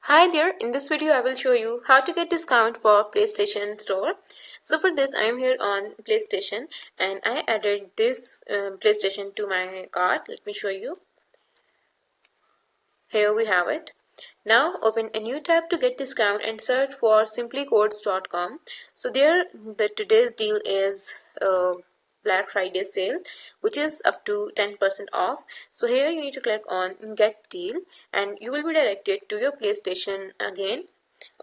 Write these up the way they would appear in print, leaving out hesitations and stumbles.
Hi there, in this video I will show you how to get discount for PlayStation Store. So for this I am here on PlayStation and I added this PlayStation to my cart. Let me show you. Here we have it. Now open a new tab to get discount and search for simplycodes.com. So there the today's deal is Black Friday sale, which is up to 10% off. So here you need to click on get deal and you will be directed to your PlayStation again.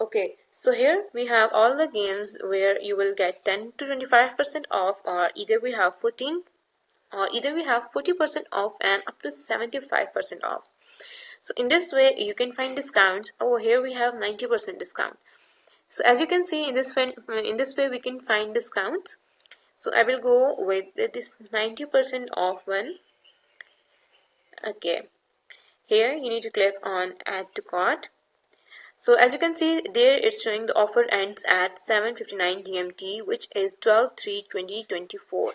Okay, so here we have all the games where you will get 10 to 25% off, or either we have 40% off and up to 75% off. So in this way you can find discounts. Oh, here we have 90% discount. So as you can see in this way we can find discounts. So I will go with this 90% off one. Okay, here you need to click on add to cart. So as you can see there, it's showing the offer ends at 7:59 GMT, which is 12/3/2024.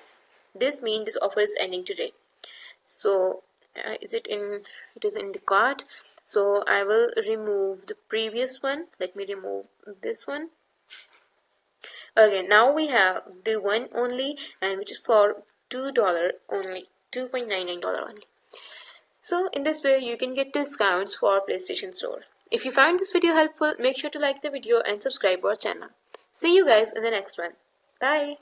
This means this offer is ending today. So it is in the cart. So I will remove the previous one. Let me remove this one. Okay, now we have the one only, and which is for $2 only, $2.99 only. So in this way you can get discounts for PlayStation Store. If you found this video helpful, make sure to like the video and subscribe our channel. See you guys in the next one. Bye.